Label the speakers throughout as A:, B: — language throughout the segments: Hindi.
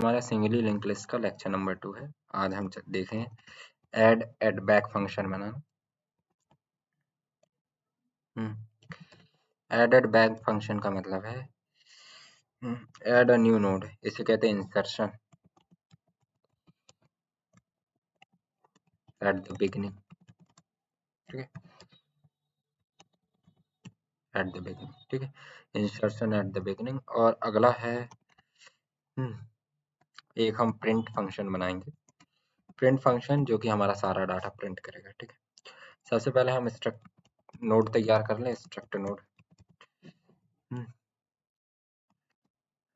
A: हमारा सिंगली लिंक लिस्ट का लेक्चर नंबर 2 है। आज हम देखें एड बैक फंक्शन बनाना। एड बैक फंक्शन का मतलब है एड अ न्यू नोड, इसे कहते हैं इंसर्शन एट द बिगिनिंग। ठीक है, एट द बिगिनिंग। ठीक है, इंसर्शन एट द बिगिनिंग। और अगला है एक हम प्रिंट फंक्शन बनाएंगे। प्रिंट फंक्शन जो कि हमारा सारा डाटा प्रिंट करेगा। ठीक है, सबसे पहले हम स्ट्रक्ट नोड तैयार कर लें, स्ट्रक्ट नोड।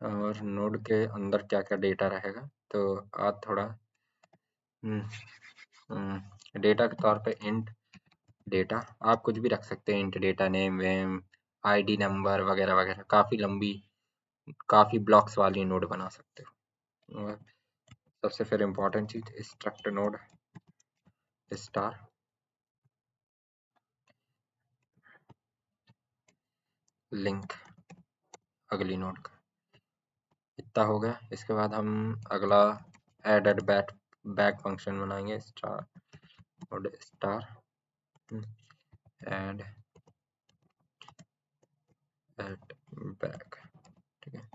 A: और नोड के अंदर क्या क्या डेटा रहेगा, तो आज थोड़ा डेटा के तौर पे इंट डेटा, आप कुछ भी रख सकते हैं, इंट डेटा नेम वेम आईडी नंबर वगैरह वगैरह। काफ़ी लंबी, काफ़ी ब्लॉक्स वाली नोड बना सकते हो। और सबसे फिर इम्पोर्टेंट चीज़ स्ट्रक्ट नोड स्टार लिंक अगली नोड का। इतना हो गया। इसके बाद हम अगला एड बैक फंक्शन बनाएंगे, star node star add at back. ठीक है,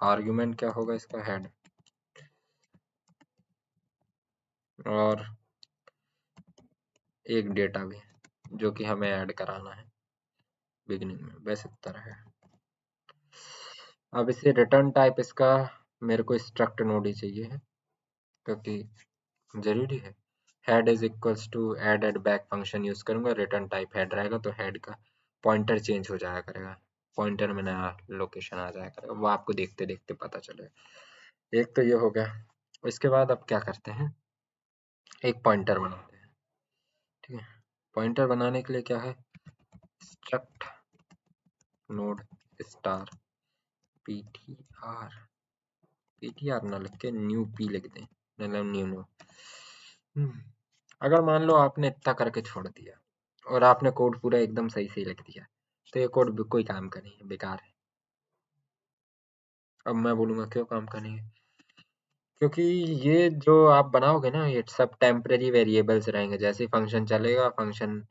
A: आर्ग्यूमेंट क्या होगा इसका, हेड। और एक डेटा भी जो कि हमें ऐड कराना है बिगिनिंग में, बस इतना है। अब इसे रिटर्न टाइप इसका मेरे को स्ट्रक्ट नोड ही चाहिए है, क्योंकि जरूरी है। Head is equals to add back function use करूंगा, रिटर्न टाइप हेड रहेगा, तो हेड का पॉइंटर चेंज हो जाया करेगा, पॉइंटर में नया लोकेशन आ जाया करेगा, वो आपको देखते देखते पता चलेगा। एक तो ये हो गया। इसके बाद अब क्या करते हैं, एक पॉइंटर बनाते हैं। ठीक है, पॉइंटर बनाने के लिए क्या है, struct node star PTR, PTR ना लिख के न्यू पी लिख दें, मतलब न्यू नोड। अगर मान लो आपने इतना करके छोड़ दिया और आपने कोड पूरा एकदम सही सही लिख दिया, तो ये कोड कोई काम का नहीं है, बेकार है। अब मैं बोलूंगा क्यों काम का नहीं है, क्योंकि ये जो आप बनाओगे ना, ये सब टेम्परेरी वेरिएबल्स रहेंगे। जैसे ही फंक्शन चलेगा, फंक्शन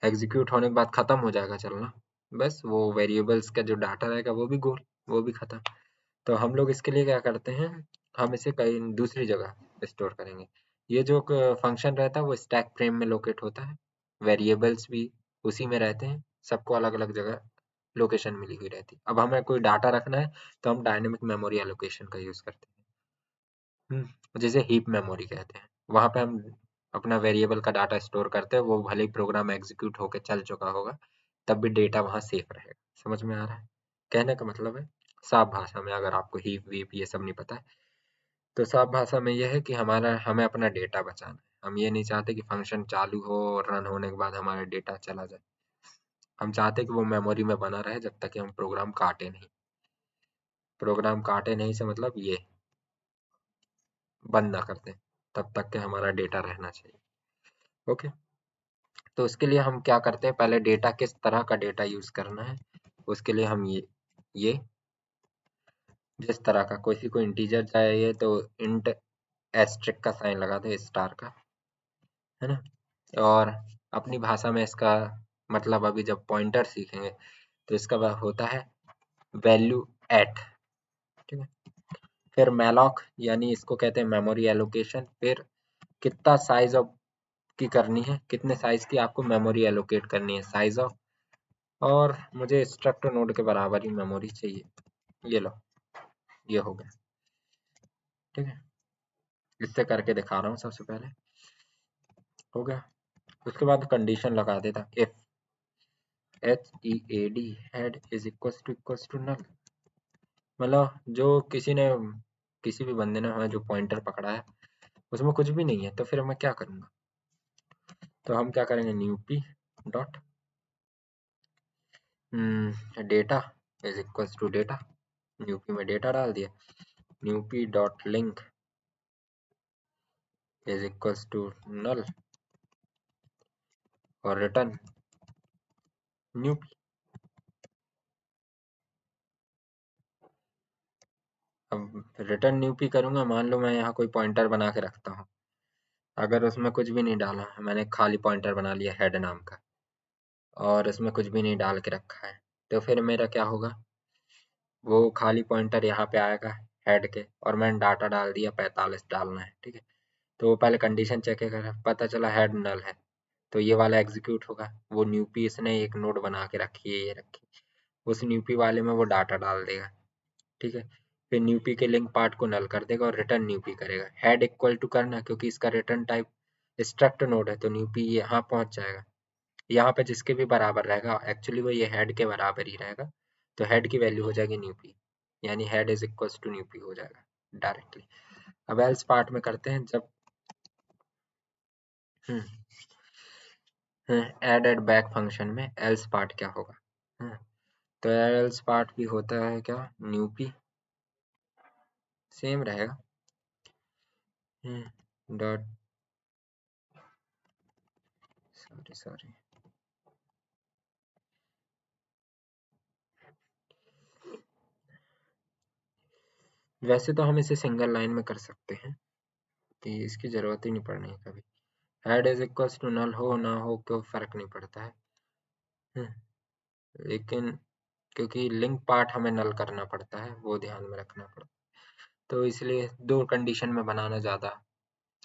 A: एग्जीक्यूट होने के बाद खत्म हो जाएगा चलना, बस वो वेरिएबल्स का जो डाटा रहेगा वो भी गोल, वो भी खत्म। तो हम लोग इसके लिए क्या करते हैं, हम इसे कहीं दूसरी जगह स्टोर करेंगे। ये जो फंक्शन रहता है वो स्टैक फ्रेम में लोकेट होता है, वेरिएबल्स भी उसी में रहते हैं, सबको अलग अलग जगह लोकेशन मिली हुई रहती है। अब हमें कोई डाटा रखना है तो हम डायनेमिक मेमोरी एलोकेशन का यूज करते हैं, जिसे हीप मेमोरी कहते हैं। वहां पे हम अपना वेरिएबल का डाटा स्टोर करते हैं, वो भले ही प्रोग्राम एग्जीक्यूट होकर चल चुका होगा, तब भी डेटा वहां सेफ रहेगा। समझ में आ रहा है कहने का मतलब है, साफ भाषा में, अगर आपको हीप वीप ये सब नहीं पता है, तो साफ भाषा में यह है कि हमें अपना डेटा बचाना है। हम ये नहीं चाहते कि फंक्शन चालू हो और रन होने के बाद हमारा डेटा चला जाए। हम चाहते हैं कि वो मेमोरी में बना रहे जब तक कि हम प्रोग्राम काटे नहीं। प्रोग्राम काटे नहीं से मतलब ये बंद ना करते, तब तक के हमारा डेटा रहना चाहिए। ओके, तो उसके लिए हम क्या करते हैं, पहले डेटा किस तरह का डेटा यूज करना है, उसके लिए हम ये जिस तरह का किसी को इंटीजर चाहिए तो इंट एस्ट्रिक का साइन लगा दे, स्टार का, है ना। और अपनी भाषा में इसका मतलब अभी जब पॉइंटर सीखेंगे तो इसका होता है वैल्यू एट। ठीक है, फिर मैलॉक यानी इसको कहते हैं मेमोरी एलोकेशन। फिर कितना साइज ऑफ की करनी है, कितने साइज की आपको मेमोरी एलोकेट करनी है, साइज ऑफ। और मुझे स्ट्रक्ट नोड के बराबर ही मेमोरी चाहिए, ये लो, ये हो गया। ठीक है, इससे करके दिखा रहा हूँ। सबसे पहले हो गया, उसके बाद कंडीशन लगा देता, if HEAD head is equals to null. मतलब जो किसी भी बंदे ने हमें जो पॉइंटर पकड़ा है उसमें कुछ भी नहीं है, तो फिर मैं क्या करूंगा, तो हम क्या करेंगे, new p dot data is equals to data, new p में डेटा डाल दिया, new p dot link is equals to null और रिटर्न न्यू पी। अब रिटर्न न्यू पी करूंगा, मान लो मैं यहाँ कोई पॉइंटर बना के रखता हूँ, अगर उसमें कुछ भी नहीं डाला, मैंने खाली पॉइंटर बना लिया हेड नाम का और इसमें कुछ भी नहीं डाल के रखा है, तो फिर मेरा क्या होगा, वो खाली पॉइंटर यहाँ पे आएगा हेड के, और मैंने डाटा डाल दिया 45 डालना है, ठीक है। तो वो पहले कंडीशन चेक करेगा, पता चला हेड नल है, तो ये वाला एग्जीक्यूट होगा। वो न्यूपी इसने एक नोड बना के रखी है, ये रखी, उस न्यूपी वाले में वो डाटा डाल देगा, ठीक है। फिर न्यूपी के लिंक पार्ट को नल कर देगा और रिटर्न न्यूपी करेगा। हेड इक्वल टू करना, क्योंकि इसका रिटर्न टाइप स्ट्रक्ट नोड है, तो न्यूपी यहाँ पहुंच जाएगा, यहाँ पे जिसके भी बराबर रहेगा, एक्चुअली वो ये हेड के बराबर ही रहेगा, तो हेड की वैल्यू हो जाएगी न्यूपी, यानी हेड इज इक्वल टू न्यूपी हो जाएगा डायरेक्टली। अब एल्स पार्ट में करते हैं, जब एड एड बैक फंक्शन में एल्स पार्ट क्या होगा। तो एल्स पार्ट भी होता है क्या, न्यूपी सेम रहेगा, डॉट, सॉरी वैसे तो हम इसे सिंगल लाइन में कर सकते हैं, कि इसकी जरूरत ही नहीं पड़नी है कभी। Head is equal to null हो ना हो कोई फर्क नहीं पड़ता है, लेकिन क्योंकि लिंक पार्ट हमें नल करना पड़ता है, वो ध्यान में रखना पड़ता है, तो इसलिए दो कंडीशन में बनाना ज़्यादा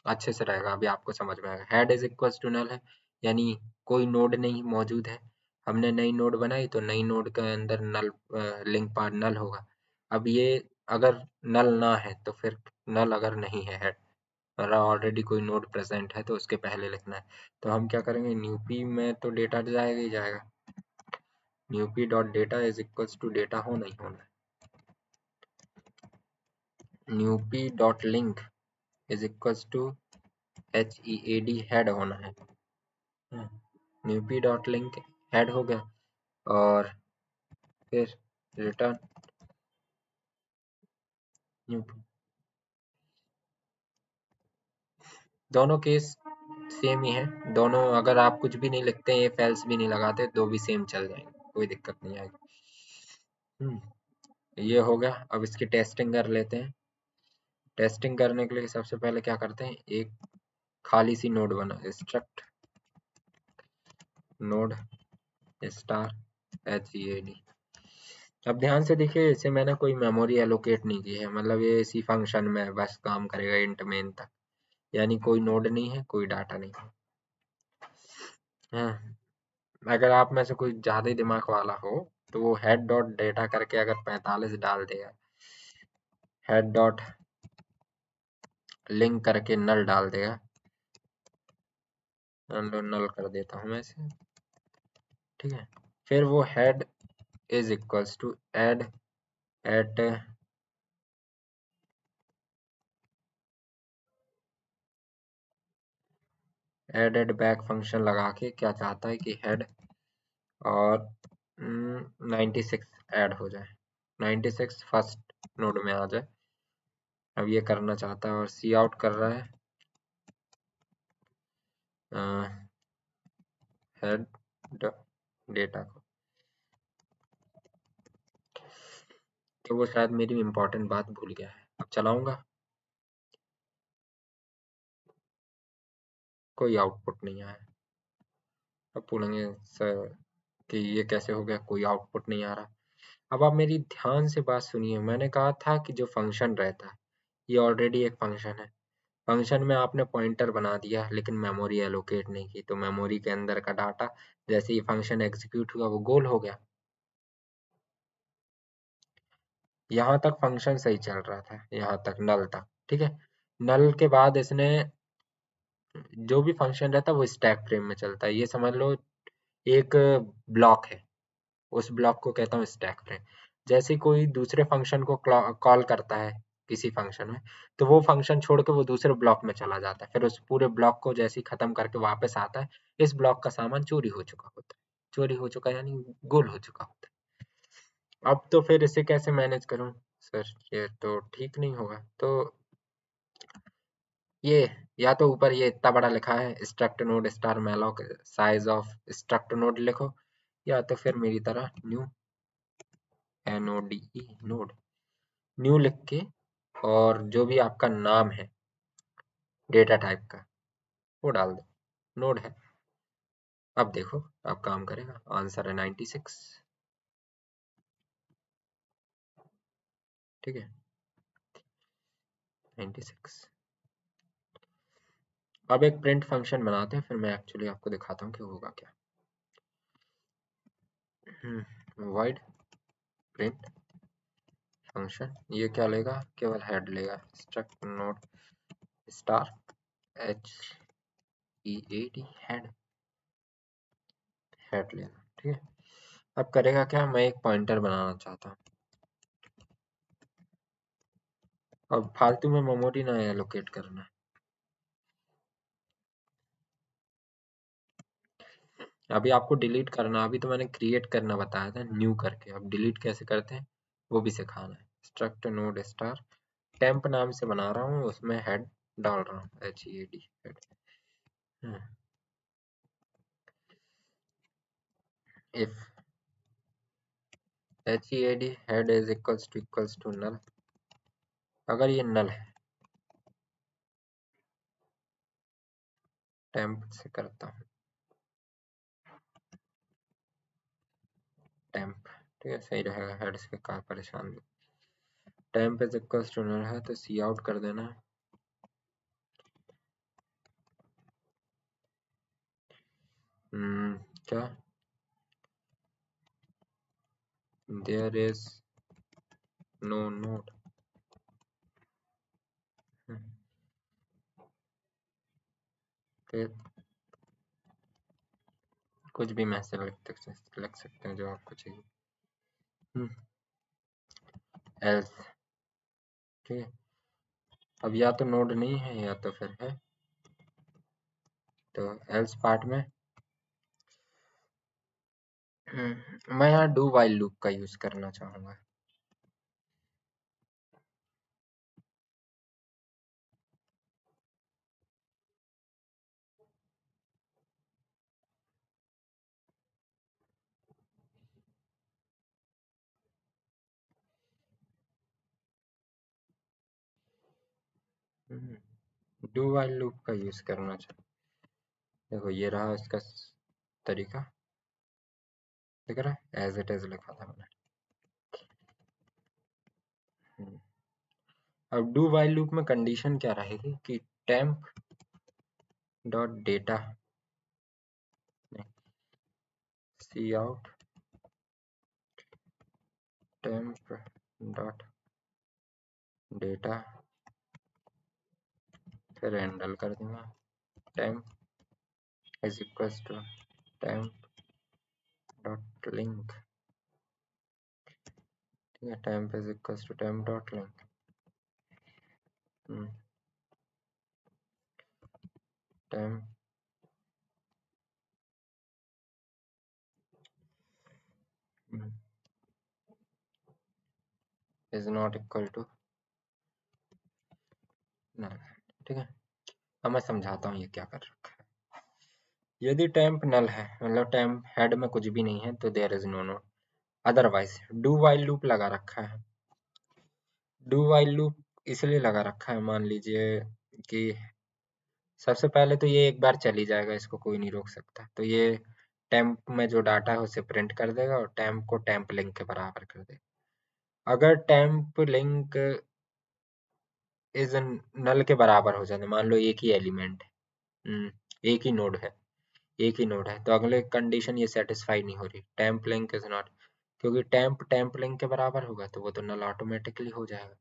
A: अच्छे से रहेगा। अभी आपको समझ में आएगा। Head is equal to null है, यानी कोई नोड नहीं मौजूद है, हमने नई नोड बनाई तो नई नोड के अंदर नल लिंक पार्ट नल होगा। अब ये अगर नल ना है तो फिर नल अगर नहीं है हेड, मतलब ऑलरेडी कोई नोड प्रेजेंट है तो उसके पहले लिखना है, तो हम क्या करेंगे, न्यूपी में तो डेटा जाएगा ही जाएगा, NumPy dot data is equals to data हो नहीं होना, NumPy dot link is equals to HEAD head होना है, न्यूपी डॉट लिंक हेड हो गया, और फिर रिटर्न न्यूपी। दोनों केस सेम ही है, दोनों अगर आप कुछ भी नहीं लिखते हैं, फेल्स भी नहीं लगाते, तो भी सेम चल जाएंगे, कोई दिक्कत नहीं आएगी। ये हो गया। अब इसकी टेस्टिंग कर लेते हैं। टेस्टिंग करने के लिए सबसे पहले क्या करते हैं, एक खाली सी नोड बना, स्ट्रक्ट नोड स्टार HEAD। अब ध्यान से देखिए, इसे मैंने कोई मेमोरी एलोकेट नहीं की है, मतलब ये इसी फंक्शन में बस काम करेगा इंट मेन तक, यानी कोई नोड नहीं है, कोई डाटा नहीं है। हाँ, अगर आप में से कोई ज्यादा ही दिमाग वाला हो तो वो हेड डॉट डेटा करके अगर 45 डाल देगा, हेड डॉट लिंक करके नल डाल देगा, नल कर देता हूँ मैं इसे, ठीक है। फिर वो head is equals to add at add back function लगा के क्या चाहता है कि हेड और 96 ऐड हो जाए, 96 फर्स्ट नोड में आ जाए। अब ये करना चाहता है और सी आउट कर रहा है हेड डेटा को, तो वो शायद मेरी इंपॉर्टेंट बात भूल गया है। अब चलाऊंगा, कोई आउटपुट नहीं आया। अब पूछेंगे सर कि ये कैसे हो गया, कोई आउटपुट नहीं आ रहा। अब आप मेरी ध्यान से बात सुनिए, मैंने कहा था कि जो फंक्शन रहता है, ये ऑलरेडी एक फंक्शन है, फंक्शन में आपने पॉइंटर बना दिया लेकिन मेमोरी एलोकेट नहीं की, तो मेमोरी के अंदर का डाटा जैसे ही फंक्शन एग्जीक्यूट हुआ वो गोल हो गया। यहाँ तक फंक्शन सही चल रहा था, यहाँ तक नल तक, ठीक है। नल के बाद इसने जो भी फंक्शन रहता है वो स्टैक फ्रेम में चलता है, ये समझ लो एक ब्लॉक है, उस ब्लॉक को कहता हूँ स्टैक फ्रेम। जैसे कोई दूसरे फंक्शन को कॉल करता है किसी फंक्शन में, तो वो फंक्शन छोड़ के वो दूसरे ब्लॉक में चला जाता है, फिर उस पूरे ब्लॉक को जैसे ही खत्म करके वापस आता है, इस ब्लॉक का सामान चोरी हो चुका होता है, चोरी हो चुका यानी गोल हो चुका होता है। अब तो फिर इसे कैसे मैनेज करूं सर, ये तो ठीक नहीं होगा, तो ये या तो ऊपर ये इतना बड़ा लिखा है struct node star malloc size of struct node लिखो, या तो फिर मेरी तरह न्यू NODE नोड न्यू लिख के और जो भी आपका नाम है डेटा टाइप का वो डाल दो, नोड है। अब देखो अब काम करेगा, आंसर है 96। ठीक है 96। अब एक प्रिंट फंक्शन बनाते हैं, फिर मैं एक्चुअली आपको दिखाता हूँ कि होगा क्या। void print फंक्शन ये क्या लेगा, केवल हेड लेगा, struct node star HEAD head, head लेगा। ठीक है अब करेगा क्या, मैं एक पॉइंटर बनाना चाहता हूँ। अब फालतू में मेमोरी ना एलोकेट करना। अभी आपको डिलीट करना, अभी तो मैंने क्रिएट करना बताया था न्यू करके, अब डिलीट कैसे करते हैं वो भी सिखाना है। स्ट्रक्ट नोड स्टार टेम्प नाम से बना रहा हूँ, उसमें हेड डाल रहा हूँ HEAD head. If HEAD head is equals to null, अगर ये नल है, टेम्प से करता हूँ टेम्प, ठीक है सही रहेगा, हेड से का परेशान नहीं। Temp is equals to null है तो सी आउट कर देना। क्या देयर इज नो नोड, फिर कुछ भी मैसेज लिख सकते हैं जो आपको चाहिए। एल्स, ठीक है अब या तो नोड नहीं है या तो फिर है, तो एल्स पार्ट में मैं यहाँ डू वाइल लूप का यूज करना चाहूंगा। डू वाइल लूप का यूज करना चाहूँ, देखो ये रहा इसका तरीका, दिख रहा है एज इट इज लिखा था मैंने। अब डू वाइल लूप में कंडीशन क्या रहेगी कि temp dot data cout temp dot data, फिर हैंडल कर दूंगा temp is equals to temp dot link, ठीक है temp is equals to temp dot link. Temp is not equal to null, ठीक है अब मैं समझाता हूँ ये क्या कर रखा है। यदि टेम्प नल है, मतलब टेम्प हेड में कुछ भी नहीं है, तो there is no node, otherwise do while loop लगा रखा है। डू वाइल लूप इसलिए लगा रखा है, मान लीजिए कि सबसे पहले तो ये एक बार चली जाएगा, इसको कोई नहीं रोक सकता, तो ये टेम्प में जो डाटा है उसे प्रिंट कर देगा और टेम्प को टेम्प लिंक के बराबर कर देगा। अगर टेम्प लिंक इज नल के बराबर हो जाए, मान लो एक ही एलिमेंट है, एक ही नोड है, एक ही नोड है, तो अगले कंडीशन ये सेटिस्फाई नहीं हो रही, टेम्प लिंक इज नॉट, क्योंकि टेम्प टेम्प लिंक के बराबर होगा तो वो तो नल ऑटोमेटिकली हो जाएगा,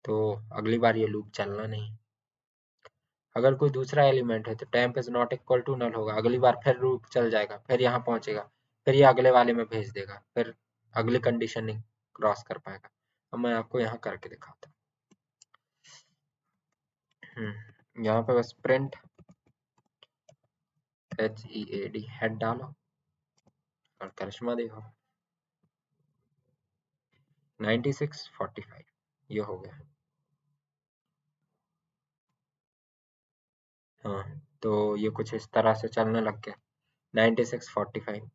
A: तो अगली बार ये लूप चलना नहीं। अगर कोई दूसरा एलिमेंट है तो temp is not equal to null होगा, अगली बार फिर लूप चल जाएगा, फिर यहाँ पहुंचेगा, फिर ये अगले वाले में भेज देगा, फिर अगली कंडीशन नहीं क्रॉस कर पाएगा। अब मैं आपको यहाँ करके दिखाता हूँ। यहाँ पे बस प्रिंट HEAD हेड डालो और करिश्मा देखो 9645 ये हो गया। हाँ तो ये कुछ इस तरह से चलने लग गया 9645।